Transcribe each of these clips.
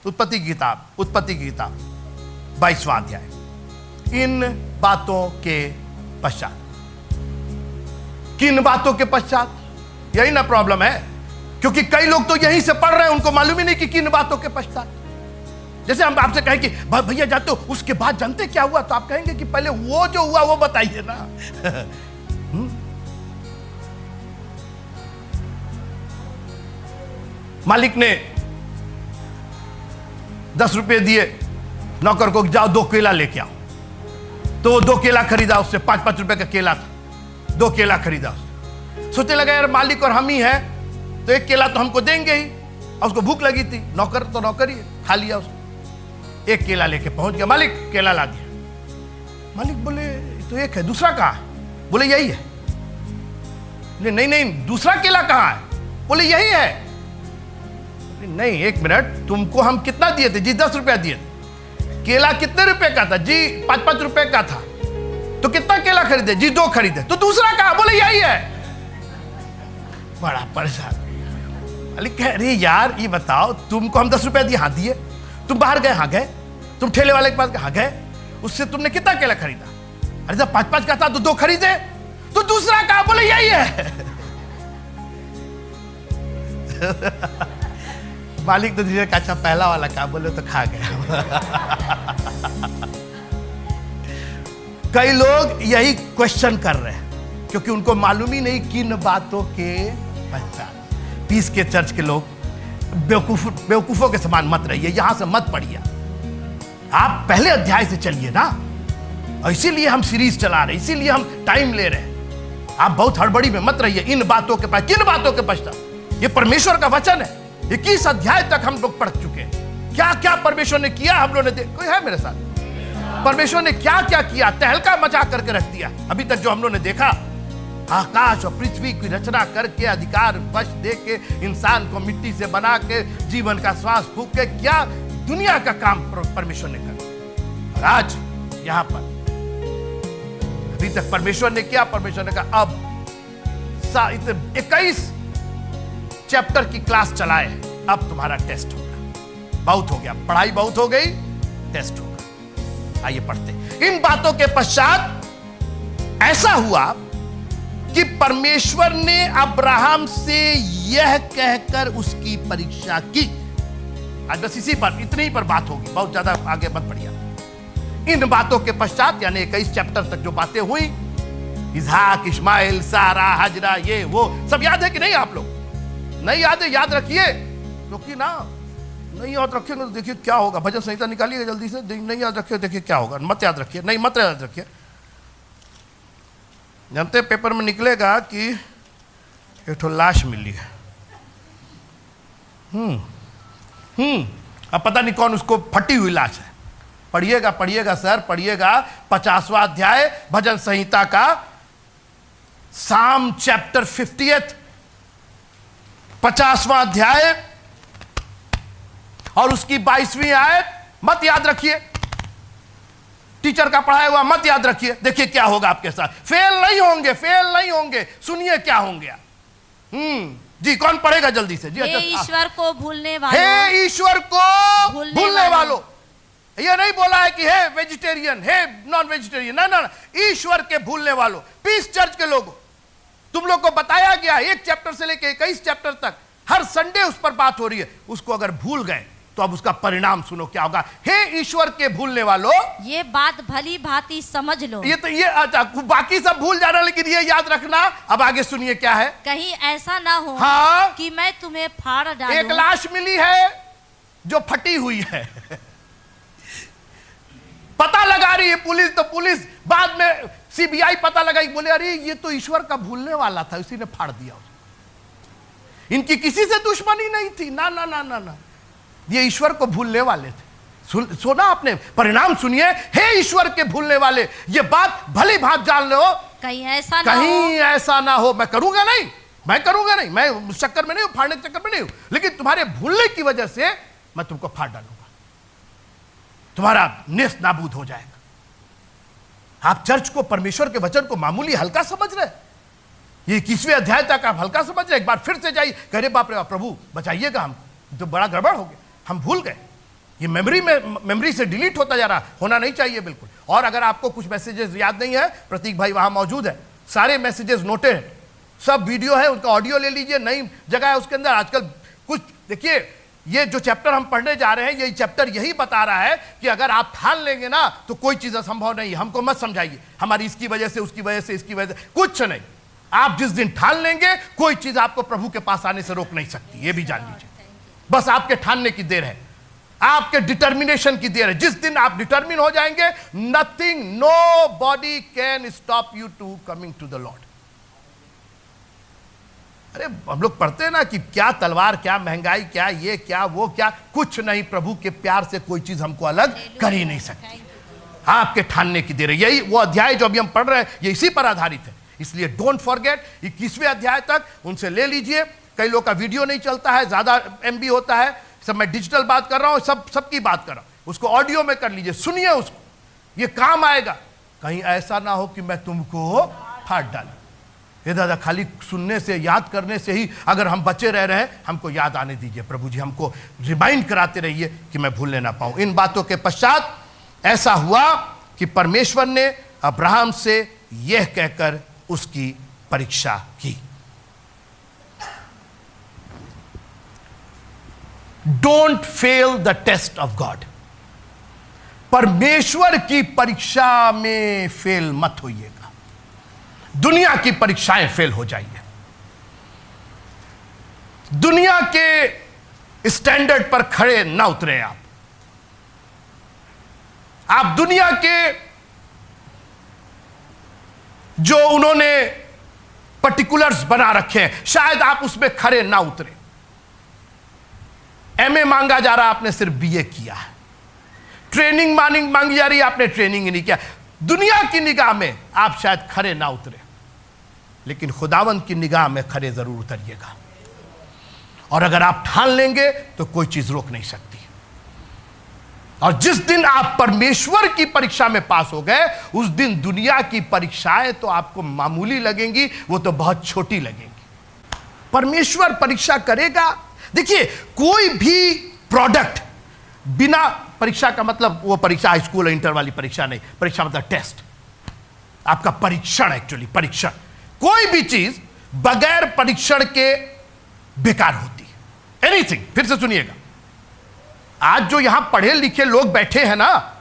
उत्पत्ति की किताब 22वां अध्याय। इन बातों के पश्चात, किन बातों के पश्चात? यही ना प्रॉब्लम है, क्योंकि कई लोग तो यहीं से पढ़ रहे हैं, उनको मालूम ही नहीं कि किन बातों के पश्चात। जैसे हम आपसे कहें कि भैया जाते हो, उसके बाद जानते क्या हुआ, तो आप कहेंगे कि पहले वो जो हुआ वो बताइए ना। मालिक ने 10 रुपए दिए नौकर को, जाओ 2 केला लेके आओ। तो वो 2 केला खरीदा, उससे 5-5 रुपए का केला था, 2 केला खरीदा। सोचने लगा यार मालिक और हम ही हैं, तो 1 केला तो हमको देंगे ही। और उसको भूख लगी थी, नौकर तो नौकर ही है, खा लिया उसने। 1 केला लेके पहुंच गया, मालिक केला ला दिया। मालिक बोले तो 1 है, दूसरा कहां है? बोले यही है। नहीं, दूसरा केला कहां है? बोले यही है। नहीं 1 मिनट, तुमको हम कितना दिए थे? जी 10 रुपया दिए थे। केला कितने रुपए का था? जी 5-5 रुपए का था। तो कितना केला खरीदे? जी 2 खरीदे। तो दूसरा कहां? बोले यही है। बड़ा परेशान। मालिक कह रही यार ये बताओ, तुमको हम 10 रुपया दिए, हाँ दिए। तुम बाहर गए, हाँ गए। तुम ठेले वाले के पास गए, हाँ गए। उससे तुमने कितना केला खरीदा? अरे जब 5-5 का था तो 2 खरीदे। तो दूसरा कहां? बोले यही है। मालिक तो धीरे कहा, अच्छा पहला वाला कहा? बोले तो खा गया। कई लोग यही क्वेश्चन कर रहे हैं, क्योंकि उनको मालूम ही नहीं किन बातों के पश्चात। पीस के चर्च के लोग बेवकूफों के समान मत रहिए, यहां से मत पढ़िए। आप पहले अध्याय से चलिए ना, और इसीलिए हम सीरीज चला रहे, इसीलिए हम टाइम ले रहे हैं। आप बहुत हड़बड़ी में मत रहिए। इन बातों के पश्चात, किन बातों के पश्चात? ये परमेश्वर का वचन है। 21 अध्याय तक हम लोग पढ़ चुके हैं। क्या क्या परमेश्वर ने किया हम लोगों ने कोई है मेरे साथ? परमेश्वर ने क्या क्या किया, तहलका मचा करके रख दिया। अभी तक जो हम लोगों ने देखा, आकाश और पृथ्वी की रचना करके, अधिकार वश दे के, इंसान को मिट्टी से बना के, जीवन का श्वास फूंक के, क्या दुनिया का काम परमेश्वर ने कर। और आज यहां पर अभी तक परमेश्वर ने किया। परमेश्वर ने कहा अब 21 चैप्टर की क्लास चलाए, अब तुम्हारा टेस्ट होगा। बहुत हो गया, पढ़ाई बहुत हो गई, टेस्ट होगा। आइए पढ़ते। इन बातों के पश्चात ऐसा हुआ कि परमेश्वर ने अब्राहम से यह कहकर उसकी परीक्षा की। आज बस इसी पर, इतनी ही पर बात होगी, बहुत ज्यादा आगे मत बढ़िया। इन बातों के पश्चात यानी 21 चैप्टर तक जो बातें हुई, इसहाक, इस्माइल, सारा, हजरा, ये वो सब याद है कि नहीं? आप लोग नहीं याद है? याद रखिए, क्योंकि ना नहीं याद रखिएगा तो देखिए क्या होगा। भजन संहिता निकालिएगा जल्दी से। नहीं याद रखिए, देखिए क्या होगा। मत याद रखिए, नहीं मत याद रखिए। जानते पेपर में निकलेगा कि एक तो लाश मिली है। अब पता नहीं कौन, उसको फटी हुई लाश है। पढ़िएगा सर, पढ़िएगा 50वां अध्याय भजन संहिता का, साम चैप्टर 50, 50वां अध्याय और उसकी 22वीं आयत। मत याद रखिए, टीचर का पढ़ाया हुआ मत याद रखिए। देखिए क्या होगा आपके साथ। फेल नहीं होंगे। सुनिए क्या होंगे। जी कौन पढ़ेगा जल्दी से? जी हे ईश्वर को भूलने वालों, हे ईश्वर को भूलने वालों। ये नहीं बोला है कि हे वेजिटेरियन, हे नॉन वेजिटेरियन, ना, ईश्वर के भूलने वालों। पीस चर्च के लोगों, तुम लोग को बताया गया 1 चैप्टर से लेकर 21 चैप्टर तक, हर संडे उस पर बात हो रही है। उसको अगर भूल गए तो अब उसका परिणाम सुनो क्या होगा। हे ईश्वर के भूलने वालों, ये बात भली भांति समझ लो। ये तो ये अच्छा, बाकी सब भूल जाना, लेकिन ये याद रखना। अब आगे सुनिए क्या है। कहीं ऐसा ना हो हाँ, कि मैं तुम्हें फाड़ डालूं। एक लाश मिली है जो फटी हुई है। पता लगा रही है पुलिस, तो पुलिस बाद में सीबीआई पता लगाई, बोले अरे ये तो ईश्वर का भूलने वाला था, उसी ने फाड़ दिया। इनकी किसी से दुश्मनी नहीं थी, ना, ये ईश्वर को भूलने वाले थे। सुना आपने? परिणाम सुनिए। हे ईश्वर के भूलने वाले, ये बात भली भांत जान लो, कहीं ऐसा ना हो। मैं करूंगा नहीं, मैं उस चक्कर में नहीं हूं, फाड़ने के चक्कर में नहीं हूं, लेकिन तुम्हारे भूलने की वजह से मैं तुमको फाड़ डालूंगा, तुम्हारा नेस्त नाबूद हो जाएगा। आप चर्च को, परमेश्वर के वचन को मामूली हल्का समझ रहे। ये 21वें अध्याय तक आप हल्का समझ रहे। एक बार फिर से जाइए, कह रहे बाप रे प्रभु बचाइएगा, हम तो बड़ा गड़बड़ हो गया, हम भूल गए। ये मेमोरी से डिलीट होता जा रहा, होना नहीं चाहिए बिल्कुल। और अगर आपको कुछ मैसेजेस याद नहीं है, प्रतीक भाई वहां मौजूद है, सारे मैसेजेस नोटेड हैं, सब वीडियो है, उनका ऑडियो ले लीजिए, नई जगह है उसके अंदर। आजकल कुछ देखिए, ये जो चैप्टर हम पढ़ने जा रहे हैं, यही चैप्टर यही बता रहा है कि अगर आप ठान लेंगे ना तो कोई चीज असंभव नहीं है। हमको मत समझाइए हमारी इसकी वजह से, उसकी वजह से, इसकी वजह से, कुछ नहीं। आप जिस दिन ठान लेंगे, कोई चीज आपको प्रभु के पास आने से रोक नहीं सकती, ये भी जान लीजिए। बस आपके ठानने की देर है, आपके डिटर्मिनेशन की देर है। जिस दिन आप डिटर्मिन हो जाएंगे, nothing, nobody can stop you to coming to the Lord. अरे हम लोग पढ़ते हैं ना कि क्या तलवार, क्या महंगाई, क्या ये, क्या वो, क्या, कुछ नहीं। प्रभु के प्यार से कोई चीज हमको अलग कर ही नहीं सकती। आपके ठानने की देर है। यही वो अध्याय जो अभी हम पढ़ रहे हैं, ये इसी पर आधारित है। इसलिए डोंट फॉरगेट, 21वें अध्याय तक उनसे ले लीजिए। कई लोग का वीडियो नहीं चलता है, ज्यादा एमबी होता है, सब मैं डिजिटल बात कर रहा हूं, सबकी बात कर रहा हूं, उसको ऑडियो में कर लीजिए, सुनिए उसको, ये काम आएगा। कहीं ऐसा ना हो कि मैं तुमको फाड़ डालूं। ये दादा खाली सुनने से, याद करने से ही अगर हम बचे रह रहे हैं, हमको याद आने दीजिए प्रभु जी, हमको रिमाइंड कराते रहिए कि मैं भूलने ना पाऊं। इन बातों के पश्चात ऐसा हुआ कि परमेश्वर ने अब्राहम से यह कहकर उसकी परीक्षा की, don't fail the test of God. परमेश्वर की परीक्षा में फेल मत होइएगा। दुनिया की परीक्षाएं फेल हो जाइए, दुनिया के स्टैंडर्ड पर खड़े ना उतरे आप दुनिया के जो उन्होंने पर्टिकुलर्स बना रखे हैं, शायद आप उसमें खड़े ना उतरे। एमए मांगा जा रहा, आपने सिर्फ बीए किया है। ट्रेनिंग मांगी जा रही है, आपने ट्रेनिंग ही नहीं किया। दुनिया की निगाह में आप शायद खड़े ना उतरे, लेकिन खुदावंद की निगाह में खड़े जरूर उतरिएगा। और अगर आप ठान लेंगे तो कोई चीज रोक नहीं सकती। और जिस दिन आप परमेश्वर की परीक्षा में पास हो गए, उस दिन दुनिया की परीक्षाएं तो आपको मामूली लगेंगी, वो तो बहुत छोटी लगेंगी। परमेश्वर परीक्षा करेगा। देखिए, कोई भी प्रोडक्ट बिना परीक्षा का मतलब वो परीक्षा हाई स्कूल इंटर वाली परीक्षा नहीं, परीक्षा मतलब टेस्ट, आपका परीक्षण, एक्चुअली परीक्षण। कोई भी चीज बगैर परीक्षण के बेकार होती है। एनीथिंग, फिर से सुनिएगा, आज जो यहां पढ़े लिखे लोग बैठे हैं ना,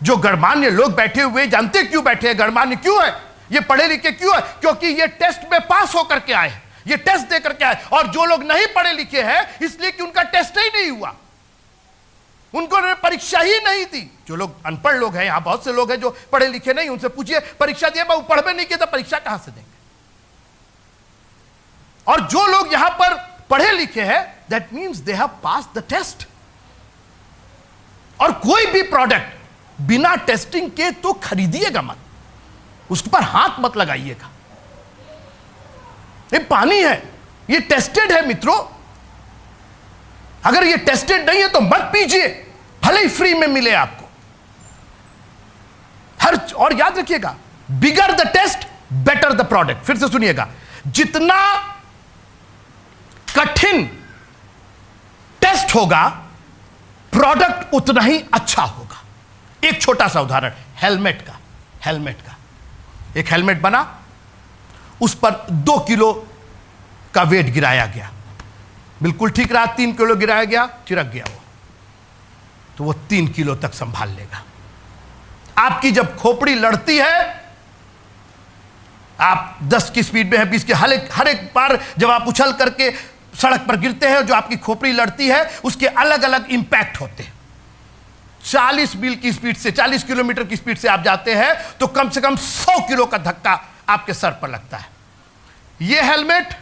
जो गणमान्य लोग बैठे हुए, जानते क्यों बैठे हैं? गणमान्य क्यों है? ये पढ़े लिखे क्यों है? क्योंकि ये टेस्ट में पास होकर के आए, ये टेस्ट दे करके आए। और जो लोग नहीं पढ़े लिखे हैं, इसलिए कि उनका टेस्ट ही नहीं हुआ, उनको परीक्षा ही नहीं दी। जो लोग अनपढ़ लोग हैं, यहां बहुत से लोग हैं जो पढ़े लिखे नहीं, उनसे पूछिए परीक्षा दिए, वो पढ़ भी नहीं किया तो परीक्षा कहां से देंगे? और जो लोग यहां पर पढ़े लिखे हैं, that means they have pass the test. और कोई भी प्रोडक्ट बिना टेस्टिंग के तो खरीदिएगा मत, उस पर हाथ मत लगाइएगा। ये पानी है, ये टेस्टेड है मित्रों। अगर ये टेस्टेड नहीं है तो मत पीजिए, भले ही फ्री में मिले आपको। और याद रखिएगा, bigger the test better the product. फिर से सुनिएगा, जितना कठिन टेस्ट होगा, प्रोडक्ट उतना ही अच्छा होगा। एक छोटा सा उदाहरण, हेलमेट का एक हेलमेट बना, उस पर 2 किलो का वेट गिराया गया, बिल्कुल ठीक रहा। 3 किलो गिराया गया, चिरक गया वो, तो वो 3 किलो तक संभाल लेगा। आपकी जब खोपड़ी लड़ती है, आप 10 की स्पीड में है, 20 की, हर एक बार जब आप उछल करके सड़क पर गिरते हैं, जो आपकी खोपड़ी लड़ती है, उसके अलग अलग इंपैक्ट होते हैं। 40 मील की स्पीड से, 40 किलोमीटर की स्पीड से आप जाते हैं तो कम से कम 100 किलो का धक्का आपके सर पर लगता है। यह हेलमेट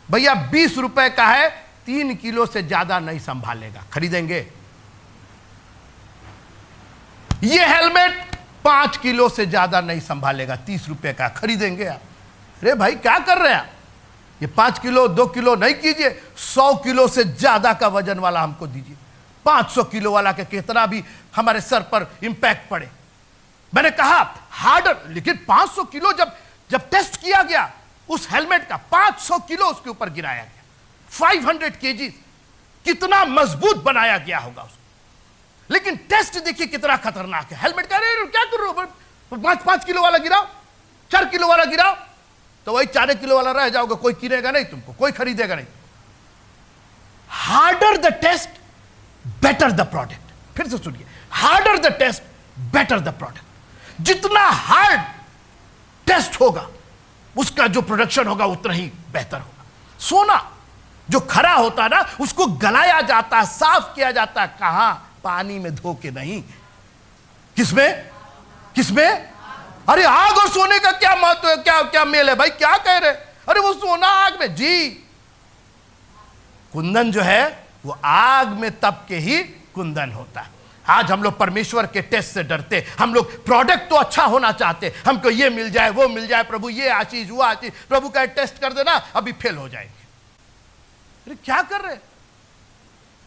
भैया 20 रुपए का है, 3 किलो से ज्यादा नहीं संभालेगा। खरीदेंगे? यह हेलमेट 5 किलो से ज्यादा नहीं संभालेगा, 30 रुपए का। खरीदेंगे आप? अरे भाई क्या कर रहे हैं आप? ये 5 किलो 2 किलो नहीं कीजिए, 100 किलो से ज्यादा का वजन वाला हमको दीजिए। 500 किलो वाला के कितना भी हमारे सर पर इंपैक्ट पड़े। मैंने कहा हार्डर, लेकिन 500 किलो जब टेस्ट किया गया उस हेलमेट का, 500 किलो उसके ऊपर गिराया गया, 500 केजी। कितना मजबूत बनाया गया होगा उसको। लेकिन टेस्ट देखिए कितना खतरनाक है। हेलमेट का अरे क्या कर रहे हो, 5 किलो वाला गिराओ, 4 किलो वाला गिराओ, तो वही 4 किलो वाला रह जाओगे, कोई किनेगा नहीं तुमको, कोई खरीदेगा नहीं। Harder the test better the product. फिर से सुनिए, harder the test better the product. जितना हार्ड टेस्ट होगा उसका जो प्रोडक्शन होगा उतना ही बेहतर होगा। सोना जो खरा होता ना उसको गलाया जाता है, साफ किया जाता है, कहां? पानी में धो के नहीं। किसमें? किसमें? अरे आग और सोने का क्या महत्व है, क्या क्या मेल है भाई, क्या कह रहे? अरे वो सोना आग में, जी कुंदन जो है वो आग में तप के ही कुंदन होता है। आज हम लोग परमेश्वर के टेस्ट से डरते, हम लोग प्रोडक्ट तो अच्छा होना चाहते, हमको ये मिल जाए वो मिल जाए, प्रभु ये आशीष वो आशीष, प्रभु का टेस्ट कर देना अभी फेल हो जाएंगे। अरे क्या कर रहे?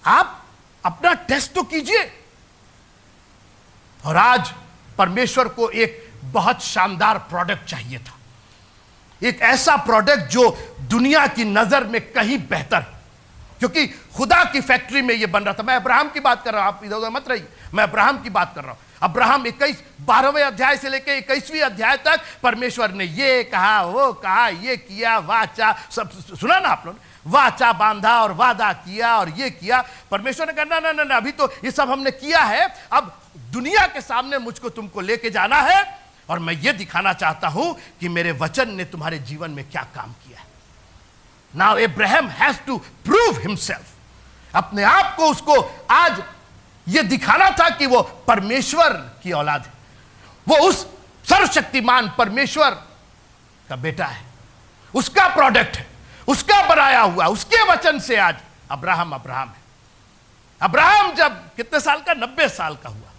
आप अपना टेस्ट तो कीजिए। और आज परमेश्वर को एक बहुत शानदार प्रोडक्ट चाहिए था, एक ऐसा प्रोडक्ट जो दुनिया की नजर में कहीं बेहतर, क्योंकि खुदा की फैक्ट्री में यह बन रहा था। मैं अब्राहम की बात कर रहा हूं, आप इधर उधर मत रहिए, मैं अब्राहम की बात कर रहा हूं। अब्राहम 12वें अध्याय से लेकर 21वीं अध्याय तक परमेश्वर ने ये कहा वो कहा, ये किया, वाचा, सब सुना ना आप लोग, वाचा बांधा और वादा किया और ये किया। परमेश्वर ने कहा ना ना ना ना, अभी तो ये सब हमने किया है, अब दुनिया के सामने मुझको तुमको लेके जाना है और मैं ये दिखाना चाहता हूं कि मेरे वचन ने तुम्हारे जीवन में क्या काम किया है। Now Abraham has to prove himself, अपने आप को उसको आज ये दिखाना था कि वो परमेश्वर की औलाद है, वो उस सर्वशक्तिमान परमेश्वर का बेटा है, उसका प्रोडक्ट है, उसका बनाया हुआ, उसके वचन से आज अब्राहम अब्राहम है। अब्राहम जब कितने साल का, 90 साल का हुआ,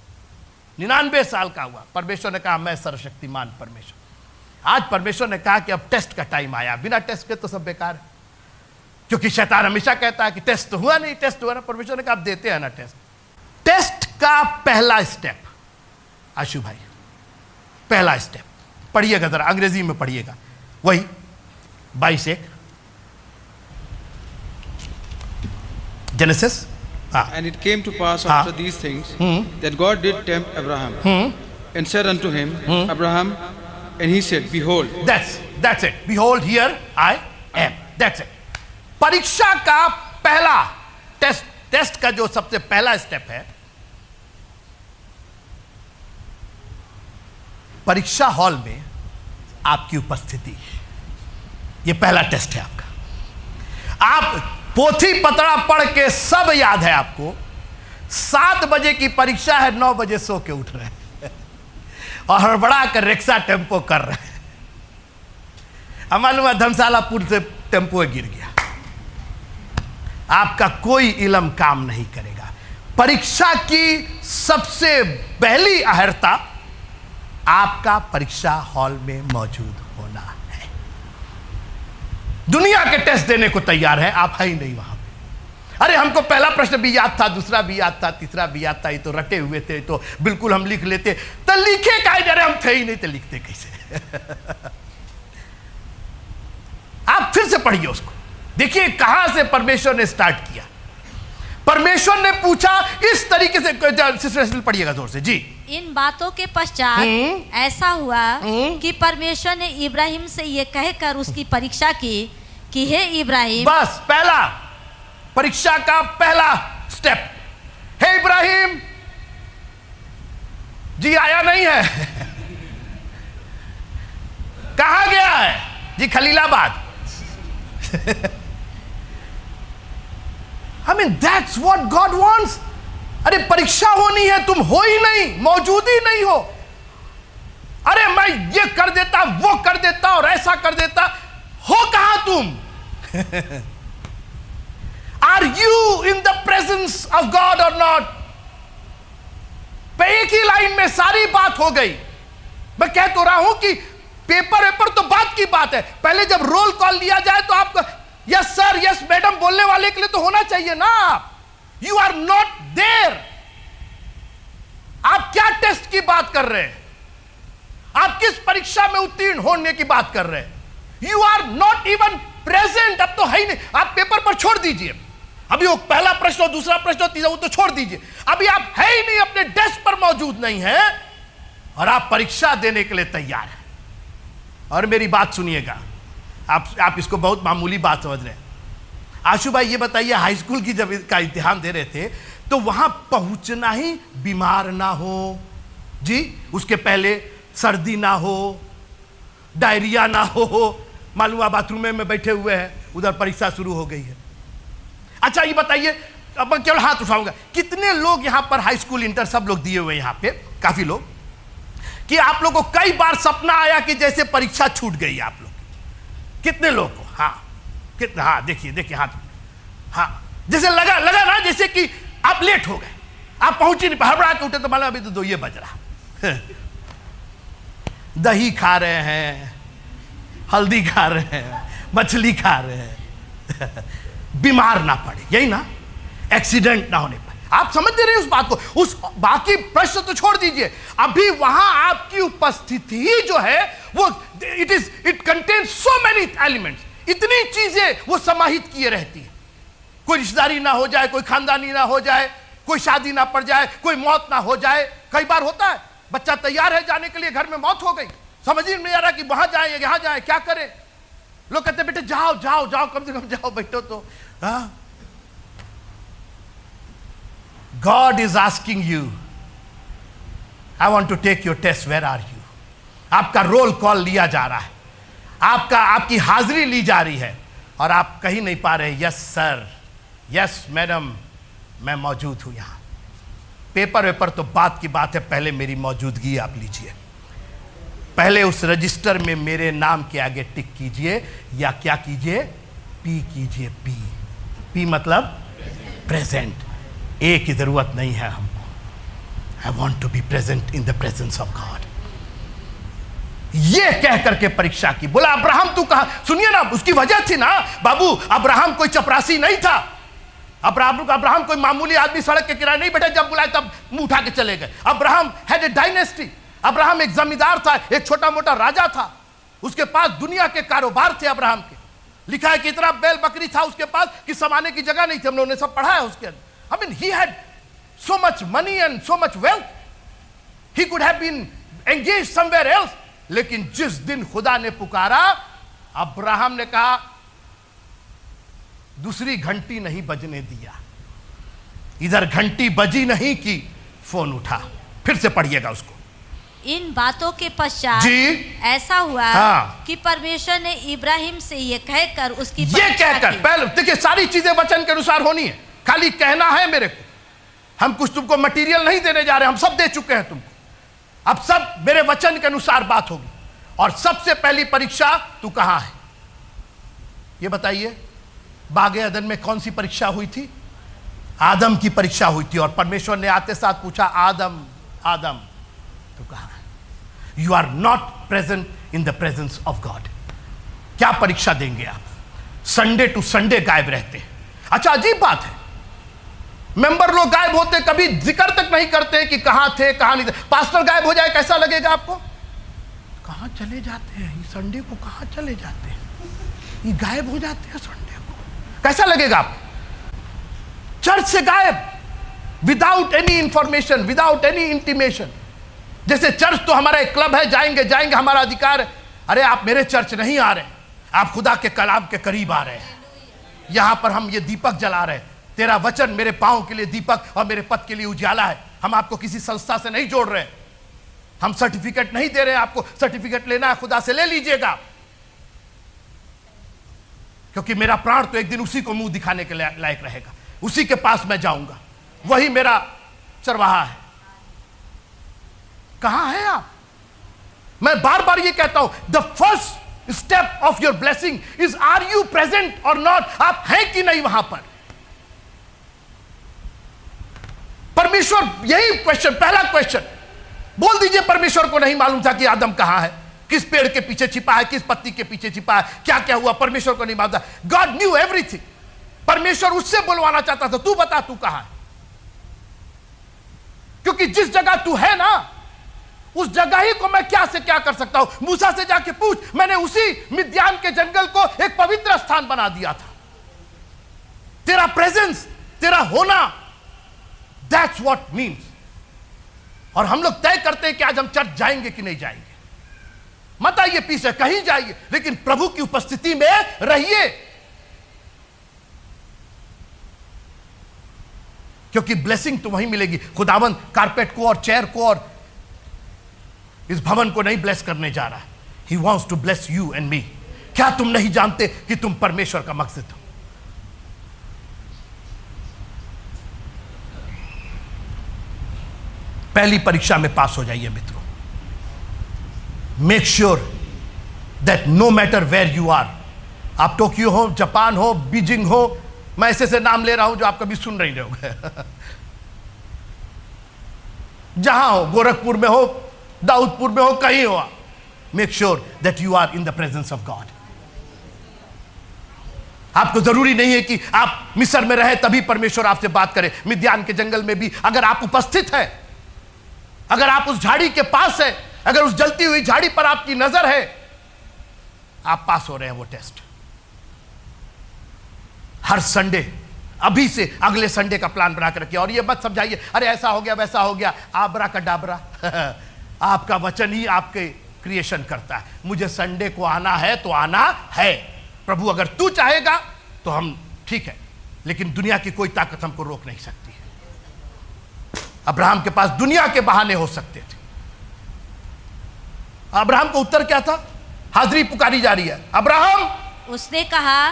99 साल का हुआ, परमेश्वर ने कहा मैं सर्वशक्तिमान परमेश्वर। आज परमेश्वर ने कहा कि अब टेस्ट का टाइम आया, बिना टेस्ट के तो सब बेकार है, क्योंकि शैतान हमेशा कहता है कि टेस्ट तो हुआ नहीं, टेस्ट हुआ ना। परमेश्वर ने कहा आप देते हैं ना टेस्ट। टेस्ट का पहला स्टेप, आशु भाई, पहला स्टेप पढ़िएगा जरा, अंग्रेजी में पढ़िएगा, वही 22:1 genesis. And it came to pass after these things that God did tempt Abraham and said unto him, Abraham, and he said, Behold. That's it. Behold, here I am. That's it. परीक्षा का पहला test का जो सबसे पहला step है, परीक्षा hall में आपकी उपस्थिति, ये पहला टेस्ट है आपका। आप पोथी पतरा पढ़ के सब याद है आपको, 7 बजे की परीक्षा है, 9 बजे सो के उठ रहे हैं और हड़बड़ा कर रिक्शा टेम्पो कर रहे हैं। अब मालूम है धर्मशाला पुल से टेम्पो गिर गया, आपका कोई इल्म काम नहीं करेगा। परीक्षा की सबसे पहली अहर्ता आपका परीक्षा हॉल में मौजूद होना है। दुनिया के टेस्ट देने को तैयार है, आप है ही नहीं वहां पे। अरे हमको पहला प्रश्न भी याद था, दूसरा भी याद था, तीसरा भी याद था, ये तो रटे हुए थे, तो बिल्कुल हम लिख लेते। तो लिखे काहे जा रहे, हम थे ही नहीं तो लिखते कैसे? आप फिर से पढ़िए उसको, देखिए कहां से परमेश्वर ने स्टार्ट किया। परमेश्वर ने पूछा इस तरीके से, पढ़िएगा जोर से जी। इन बातों के पश्चात ऐसा हुआ कि परमेश्वर ने इब्राहिम से ये कहकर उसकी परीक्षा की कि हे इब्राहिम। बस पहला परीक्षा का पहला स्टेप, हे इब्राहिम जी आया नहीं है कहां गया है जी? Khalilabad. I mean, that's what God wants. अरे परीक्षा होनी है, तुम हो ही नहीं, मौजूद ही नहीं हो। अरे मैं ये कर देता, वो कर देता और ऐसा कर देता, हो कहां तुम? Are you in the presence of God or not? एक ही लाइन में सारी बात हो गई। मैं कह तो रहा हूं कि पेपर तो बात की बात है, पहले जब रोल कॉल लिया जाए तो आपका यस सर यस मैडम बोलने वाले के लिए तो होना चाहिए ना। You are not there. आप क्या टेस्ट की बात कर रहे हैं? आप किस परीक्षा में उत्तीर्ण होने की बात कर रहे हैं? You are not even present. अब तो है ही नहीं, आप पेपर पर छोड़ दीजिए, अभी वो पहला प्रश्न और दूसरा प्रश्न और तीसरा वो तो छोड़ दीजिए, अभी आप है ही नहीं, अपने डेस्क पर मौजूद नहीं है और आप परीक्षा देने के लिए तैयार हैं। और मेरी बात सुनिएगा, आप इसको बहुत मामूली बात समझ रहे हैं। आशु भाई ये बताइए, हाई स्कूल की जब का इम्तिहान दे रहे थे तो वहां पहुंचना ही बीमार ना हो जी, उसके पहले सर्दी ना हो, डायरिया ना हो, मालूम आप बाथरूम में बैठे हुए हैं, उधर परीक्षा शुरू हो गई है। अच्छा ये बताइए, अब मैं केवल हाथ उठाऊंगा, कितने लोग यहां पर हाई स्कूल इंटर सब लोग दिए हुए यहां पे, काफी लोग, कि आप लोगों को कई बार सपना आया कि जैसे परीक्षा छूट गई आप लोग, कितने लोग को? हाँ कितना, हाँ देखिए हाथ, हाँ जैसे लगा ना जैसे कि आप लेट हो गए, आप पहुंच ही नहीं, हड़बड़ा के उठे तो मालूम अभी तो 2 ये बज रहा। दही खा रहे हैं, हल्दी खा रहे हैं, मछली खा रहे हैं, बीमार ना पड़े, यही ना, एक्सीडेंट ना होने पाए। आप समझ रहे हैं उस बात को? उस बाकी प्रश्न तो छोड़ दीजिए, अभी वहां आपकी उपस्थिति ही जो है वो it contains so many elements, इतनी चीजें वो समाहित किए रहती है। कोई रिश्तेदारी ना हो जाए, कोई खानदानी ना हो जाए, कोई शादी ना पड़ जाए, कोई मौत ना हो जाए। कई बार होता है बच्चा तैयार है जाने के लिए, घर में मौत हो गई, समझ ही नहीं आ रहा कि वहां जाए यहां जाए, क्या करें। लोग कहते बेटे जाओ जाओ जाओ, कम से कम जाओ, बैठो तो। God is asking you, I want to take your test, where are you? आपका रोल कॉल लिया जा रहा है, आपकी हाजिरी ली जा रही है और आप कहीं नहीं पा रहे यस सर, यस मैडम, मैं मौजूद हूं यहां। पेपर तो बात की बात है, पहले मेरी मौजूदगी आप लीजिए, पहले उस रजिस्टर में मेरे नाम के आगे टिक कीजिए, या क्या कीजिए, पी कीजिए, पी मतलब प्रेजेंट। ए की जरूरत नहीं है हमको, I want to be present in the presence of God. ये कह करके परीक्षा की। बोला अब्राहम तू कहां, सुनिए ना, उसकी वजह थी ना बाबू, अब्राहम कोई चपरासी नहीं था, अब्राहम कोई मामूली आदमी सड़क के किनारे नहीं बैठे, जब बुलाए तब मुंह उठा के चले गए। Abraham had a dynasty, Abraham एक जमींदार था, एक छोटा मोटा राजा था, उसके पास दुनिया के कारोबार थे अब्राहम के। लिखा है कि इतना बैल बकरी था उसके पास कि समाने की जगह नहीं थी, हम लोगों ने सब पढ़ा है उसके अंदर। I mean, he had so much money and so much wealth. He could have been engaged somewhere else. लेकिन जिस दिन खुदा ने पुकारा, अब्राहम ने कहा, दूसरी घंटी नहीं बजने दिया, इधर घंटी बजी नहीं कि फोन उठा। फिर से पढ़िएगा उसको। इन बातों के पश्चात जी ऐसा हुआ हाँ। कि परमेश्वर ने इब्राहिम से ये कहकर उसकी ये कहकर, पहले देखिए सारी चीजें वचन के अनुसार होनी है, खाली कहना है मेरे को, हम कुछ तुमको मटेरियल नहीं देने जा रहे, हम सब दे चुके हैं तुमको, अब सब मेरे वचन के अनुसार बात होगी। और सबसे पहली परीक्षा, तू कहां है ये बताइए। बागे अदन में कौन सी परीक्षा हुई थी? आदम की परीक्षा हुई थी, और परमेश्वर ने आते साथ पूछा, आदम आदम तू कहां है? You are not present in the presence of God. क्या परीक्षा देंगे आप? संडे टू संडे गायब रहते हैं। अच्छा अजीब बात है, मेंबर लोग गायब होते, कभी जिक्र तक नहीं करते कि कहां थे कहां नहीं थे। पास्टर गायब हो जाए कैसा लगेगा आपको? कहां चले जाते हैं, ये संडे को कहां चले जाते हैं, ये गायब हो जाते हैं संडे को, कैसा लगेगा आपको? चर्च से गायब, without any information, without any intimation. जैसे चर्च तो हमारा एक क्लब है, जाएंगे जाएंगे, हमारा अधिकार है। अरे आप मेरे चर्च नहीं आ रहे, आप खुदा के कलाम के करीब आ रहे हैं। यहां पर हम ये दीपक जला रहे हैं, तेरा वचन मेरे पांव के लिए दीपक और मेरे पथ के लिए उजाला है। हम आपको किसी संस्था से नहीं जोड़ रहे, हम सर्टिफिकेट नहीं दे रहे हैं आपको। सर्टिफिकेट लेना है खुदा से ले लीजिएगा, क्योंकि मेरा प्राण तो एक दिन उसी को मुंह दिखाने के लायक रहेगा, उसी के पास मैं जाऊंगा, वही मेरा चरवाहा है। कहां है आप? मैं बार बार ये कहता हूं, the first step of your blessing is are you present और नॉट। आप हैं कि नहीं वहां पर? परमेश्वर, यही क्वेश्चन, पहला क्वेश्चन बोल दीजिए। परमेश्वर को नहीं मालूम था कि आदम कहां है, किस पेड़ के पीछे छिपा है, किस पत्ती के पीछे छिपा है, क्या क्या हुआ, परमेश्वर को नहीं मालूम था। God new everything. परमेश्वर उससे बुलवाना चाहता था, तू बता तू कहां है, क्योंकि जिस जगह तू है ना, उस जगह ही को मैं क्या से क्या कर सकता हूं। मूसा से जाके पूछ, मैंने उसी मिद्यान के जंगल को एक पवित्र स्थान बना दिया था। तेरा प्रेजेंस, तेरा होना, दैट्स व्हाट मीन्स। और हम लोग तय करते हैं कि आज हम चर्च जाएंगे कि नहीं जाएंगे। मत आइए पीछे, कहीं जाइए, लेकिन प्रभु की उपस्थिति में रहिए, क्योंकि ब्लेसिंग तो वहीं मिलेगी। खुदावंद कारपेट को और चेयर को और इस भवन को नहीं ब्लेस करने जा रहा है। He wants to bless you and me. क्या तुम नहीं जानते कि तुम परमेश्वर का मकसद हो? पहली परीक्षा में पास हो जाइए मित्रों। Make sure that no matter where you are, आप टोक्यो हो, जापान हो, बीजिंग हो, मैं ऐसे से नाम ले रहा हूं जो आप कभी सुन नहीं रहे होंगे जहां हो, गोरखपुर में हो, दाऊदपुर में हो, कहीं हो, make sure that you are in the presence of God. आपको जरूरी नहीं है कि आप मिस्र में रहे तभी परमेश्वर आपसे बात करे। मिद्यान के जंगल में भी अगर आप उपस्थित है, अगर आप उस झाड़ी के पास है, अगर उस जलती हुई झाड़ी पर आपकी नजर है, आप पास हो रहे हैं वो टेस्ट। हर संडे, अभी से अगले संडे का प्लान बना कर रखिए। और ये मत समझाइए अरे ऐसा हो गया वैसा हो गया, आबरा का डाबरा आपका वचन ही आपके क्रिएशन करता है। मुझे संडे को आना है तो आना है। प्रभु अगर तू चाहेगा तो हम ठीक है, लेकिन दुनिया की कोई ताकत हमको रोक नहीं सकती है। अब्राहम के पास दुनिया के बहाने हो सकते थे। अब्राहम का उत्तर क्या था? हाजिरी पुकारी जा रही है, अब्राहम। उसने कहा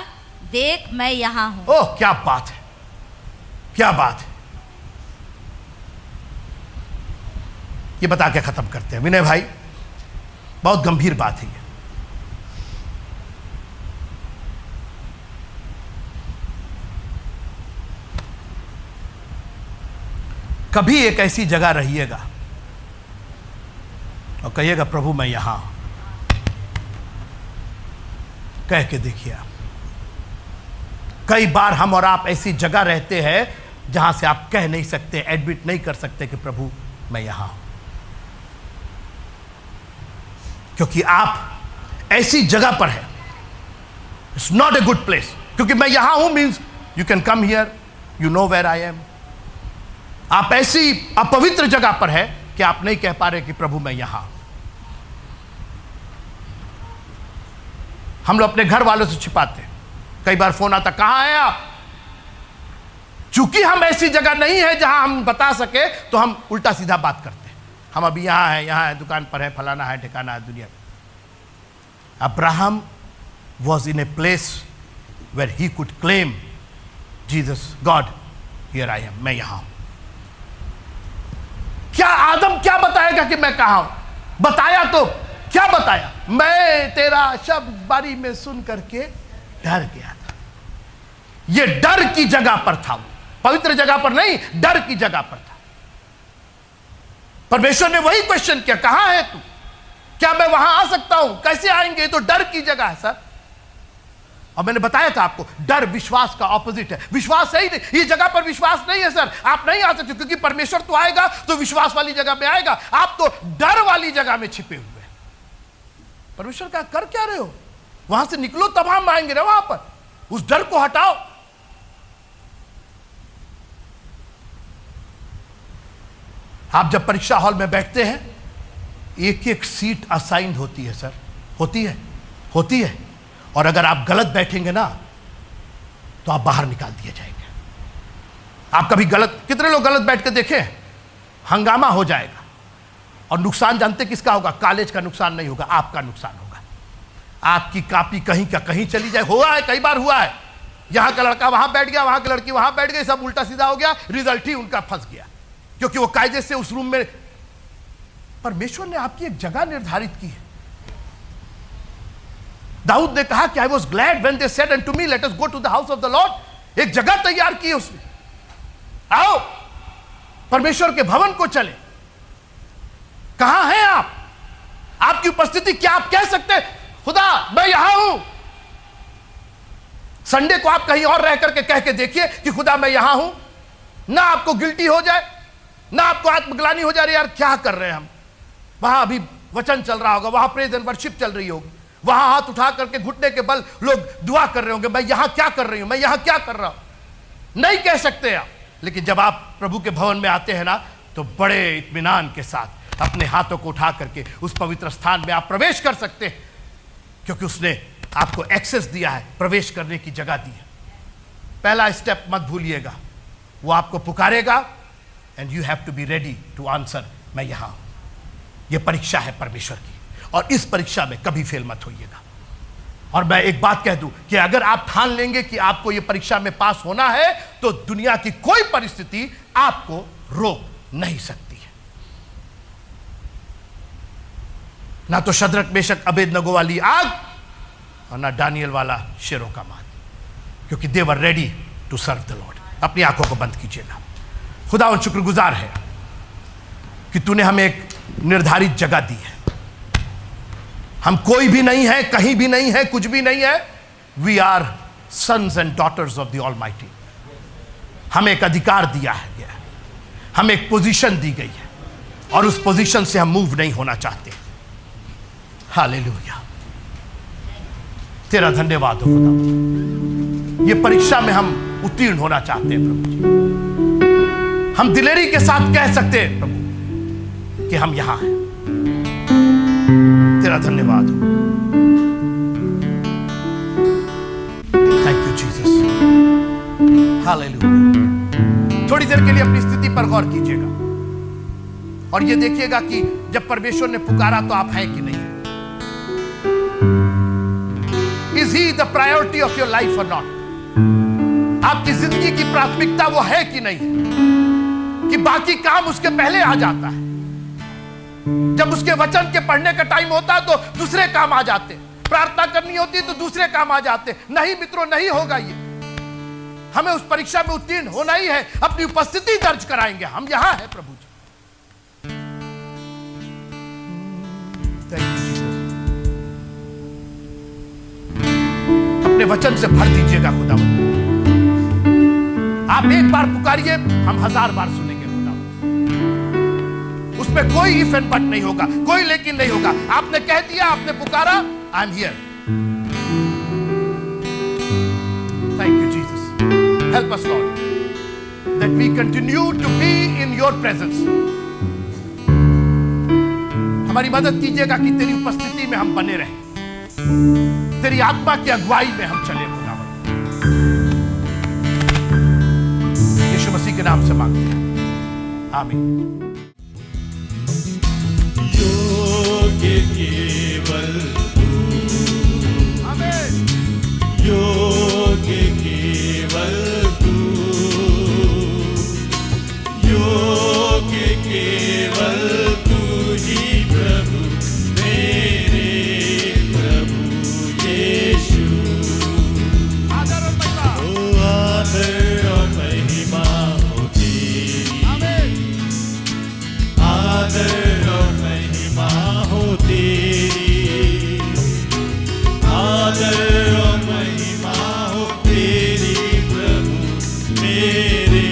देख मैं यहां हूं। ओह क्या बात है, क्या बात है। ये बता के खत्म करते हैं विनय भाई, बहुत गंभीर बात है ये। कभी एक ऐसी जगह रहिएगा और कहिएगा प्रभु मैं यहां हूं, कह के देखिए आप। कई बार हम और आप ऐसी जगह रहते हैं जहां से आप कह नहीं सकते, एडमिट नहीं कर सकते कि प्रभु मैं यहां हूं, क्योंकि आप ऐसी जगह पर है। It's not a good place, क्योंकि मैं यहां हूं means you can come here, you know where I am. आप ऐसी अपवित्र जगह पर है कि आप नहीं कह पा रहे कि प्रभु मैं यहां हूं। हम लोग अपने घर वालों से छिपाते हैं। कई बार फोन आता, कहां हैं आप? चूंकि हम ऐसी जगह नहीं है जहां हम बता सके, तो हम उल्टा सीधा बात करते हैं। हम अभी यहां है, दुकान पर है, फलाना है, ठिकाना है, दुनिया में। Abraham was in a place where he could claim Jesus, God here I am, मैं यहां हूं। क्या आदम क्या बताएगा कि मैं कहां हूं? बताया तो क्या बताया? मैं तेरा शब्द बारी में सुन करके डर गया था। यह डर की जगह पर था, पवित्र जगह पर नहीं, डर की जगह पर था। परमेश्वर ने वही क्वेश्चन किया, कहां है तू? क्या मैं वहां आ सकता हूं? कैसे आएंगे? ये तो डर की जगह है सर। और मैंने बताया था आपको, डर विश्वास का ऑपोजिट है। विश्वास है ही नहीं, ये जगह पर विश्वास नहीं है सर, आप नहीं आ सकते, क्योंकि परमेश्वर तो आएगा तो विश्वास वाली जगह में आएगा, आप तो डर वाली जगह में छिपे हुए हैं। परमेश्वर का कर क्या रहे हो? वहां से निकलो तब हम आएंगे ना वहां पर। उस डर को हटाओ। आप जब परीक्षा हॉल में बैठते हैं, एक एक सीट असाइंड होती है सर, होती है। और अगर आप गलत बैठेंगे ना तो आप बाहर निकाल दिए जाएंगे। आप कभी गलत, कितने लोग गलत बैठ के देखें? हंगामा हो जाएगा। और नुकसान जानते किसका होगा? कॉलेज का नुकसान नहीं होगा, आपका नुकसान होगा। आपकी कॉपी कहीं का कहीं चली जाए। हुआ है, कई बार हुआ है। यहां का लड़का वहां बैठ गया, वहां की लड़की वहां बैठ गई, सब उल्टा सीधा हो गया, रिजल्ट ही उनका फंस गया, क्योंकि वो कायदे से उस रूम में। परमेश्वर ने आपकी एक जगह निर्धारित की है। दाऊद ने कहा कि I was glad when they said unto me, let us go to the house of the Lord. एक जगह तैयार की है उसने, आओ परमेश्वर के भवन को चले। कहां हैं आप? आपकी उपस्थिति क्या आप कह सकते हैं खुदा मैं यहां हूं? संडे को आप कहीं और रह करके कह के देखिए कि खुदा मैं यहां हूं। ना आपको गिल्टी हो जाए, ना आपको आत्मग्लानि हो जाए, यार क्या कर रहे हैं हम। वहां अभी वचन चल रहा होगा, वहां प्रेज एंड वर्शिप चल रही होगी, वहां हाथ उठा करके घुटने के बल लोग दुआ कर रहे होंगे, मैं यहां क्या कर रही हूं, मैं यहां क्या कर रहा हूं। नहीं कह सकते आप, लेकिन जब आप प्रभु के भवन में आते हैं ना, तो बड़े इत्मीनान के साथ अपने हाथों को उठा करके उस पवित्र स्थान में आप प्रवेश कर सकते हैं, क्योंकि उसने आपको एक्सेस दिया है, प्रवेश करने की जगह दी है। पहला स्टेप मत भूलिएगा, वो आपको पुकारेगा and you have to be ready to answer, मैं यहां हूं। यह परीक्षा है परमेश्वर की, और इस परीक्षा में कभी फेल मत होइएगा। और मैं एक बात कह दूं कि अगर आप ठान लेंगे कि आपको यह परीक्षा में पास होना है, तो दुनिया की कोई परिस्थिति आपको रोक नहीं सकती है। ना तो शद्रक मेशक अबेदनगो वाली आग, और ना दानियल वाला शेरों का मार, क्योंकि they were ready to serve the lord. अपनी आंखों को बंद कीजिएगा। खुदा उन शुक्रगुजार है कि तूने हमें एक निर्धारित जगह दी है। हम कोई भी नहीं है, कहीं भी नहीं है, कुछ भी नहीं है। We are sons and daughters of the Almighty. हमें एक अधिकार दिया है गया, हमें एक पोजीशन दी गई है, और उस पोजीशन से हम मूव नहीं होना चाहते। हालेलुया, तेरा धन्यवाद हो खुदा। ये परीक्षा में हम उत्तीर्ण होना चाहते हैं प्रभु जी। हम दिलेरी के साथ कह सकते हैं प्रभु कि हम यहां हैं। तेरा धन्यवाद हो। Thank you Jesus. हालेलुया। थोड़ी देर के लिए अपनी स्थिति पर गौर कीजिएगा और ये देखिएगा कि जब परमेश्वर ने पुकारा तो आप हैं कि नहीं। Is he the priority of your life और नॉट? आपकी जिंदगी की प्राथमिकता वो है कि नहीं, कि बाकी काम उसके पहले आ जाता है। जब उसके वचन के पढ़ने का टाइम होता है तो दूसरे काम आ जाते, प्रार्थना करनी होती है तो दूसरे काम आ जाते। नहीं मित्रों, नहीं होगा ये। हमें उस परीक्षा में उत्तीर्ण होना ही है। अपनी उपस्थिति दर्ज कराएंगे, हम यहां हैं प्रभु जी। अपने वचन से भर दीजिएगा खुदा। आप एक बार पुकारिए, हम 1000 बार सुनेंगे खुदा। उसमें कोई इफ एंड बट नहीं होगा, कोई लेकिन नहीं होगा। आपने कह दिया, आपने पुकारा, I am here. Thank you Jesus. Help us Lord that we continue to be in your presence. हमारी मदद कीजिएगा कि तेरी उपस्थिति में हम बने रहें, तेरी आत्मा की अगुवाई में हम चले खुदावंद। यीशु मसीह के नाम से मांगते हैं, आमीन। योग्य केवल तू, आमीन। योग्य केवल तू, योग्य केवल तू ही प्रभु, मेरे प्रभु यीशु। आदर और महिमा, ओ आदर और महिमा हो तेरी, आमीन। आदर और महिमा हो तेरी, आदर और महिमा हो तेरी प्रभु, मेरे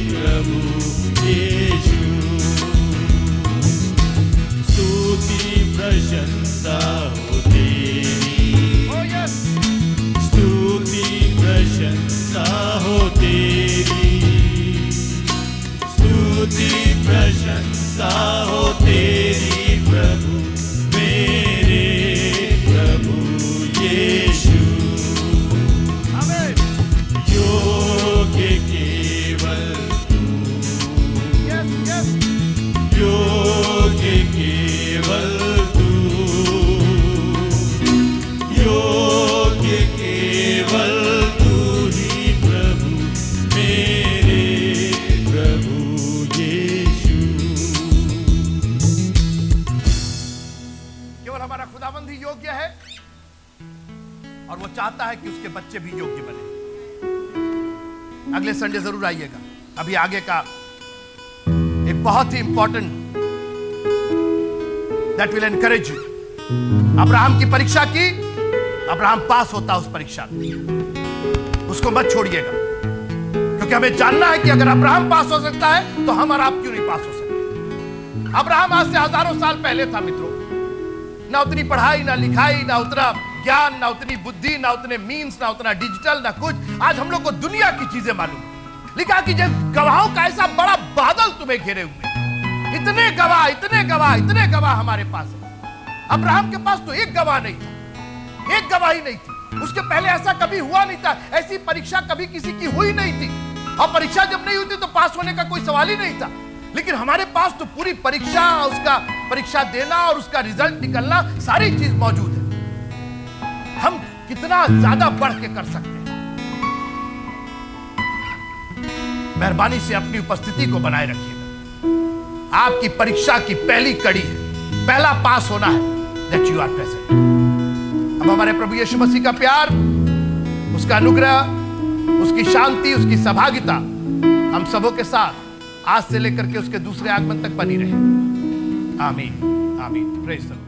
प्रभु यीशु। स्तुति प्रशंसा हो तेरी, Oh yes, स्तुति प्रशंसा हो तेरी, स्तुति प्रशंसा हो तेरी प्रभु, मेरे प्रभु यीशु। आमीन। योग्य केवल तू, Yes, yes, योग्य केवल तू, योग्य केवल तू ही प्रभु, मेरे प्रभु यीशु। केवल हमारा खुदाबंद ही योग्य है, और वो चाहता है कि उसके बच्चे भी योग्य बने। अगले संडे जरूर आइएगा। अभी आगे का एक बहुत ही important that will encourage you. Abraham की परीक्षा की, अब्राहम पास होता उस परीक्षा में, उसको मत छोड़िएगा, क्योंकि हमें जानना है कि अगर अब्राहम पास हो सकता है तो हम और आप क्यों नहीं पास हो सकते। अब्राहम आज से हजारों साल पहले था मित्रों। ना उतनी पढ़ाई, ना लिखाई, ना उतना ज्ञान, ना उतनी बुद्धि, ना उतने मीन्स, ना उतना डिजिटल, ना कुछ। आज हम लोग को दुनिया की चीजें मालूम। लिखा कि जब गवाहों का ऐसा बड़ा बादल तुम्हें घेरे हुए, इतने गवाह, इतने गवाह, इतने गवाह हमारे पास है। अब्राहम के पास तो एक गवाह नहीं था, एक गवाही नहीं थी। उसके पहले ऐसा कभी हुआ नहीं था, ऐसी परीक्षा कभी किसी की हुई नहीं थी। और परीक्षा जब नहीं होती तो पास होने का कोई सवाल ही नहीं था। लेकिन हमारे पास तो पूरी परीक्षा, उसका परीक्षा देना और उसका रिजल्ट निकलना, सारी चीज मौजूद है। हम कितना ज्यादा बढ़ के कर सकते हैं। मेहरबानी से अपनी उपस्थिति को बनाए रखिएगा। आपकी परीक्षा की पहली कड़ी है, पहला पास होना है, दैट यू आर प्रेजेंट। अब हमारे प्रभु यीशु मसीह का प्यार, उसका अनुग्रह, उसकी शांति, उसकी सहभागिता हम सबों के साथ आज से लेकर के उसके दूसरे आगमन तक बनी रहे। आमीन, आमीन। Praise the Lord.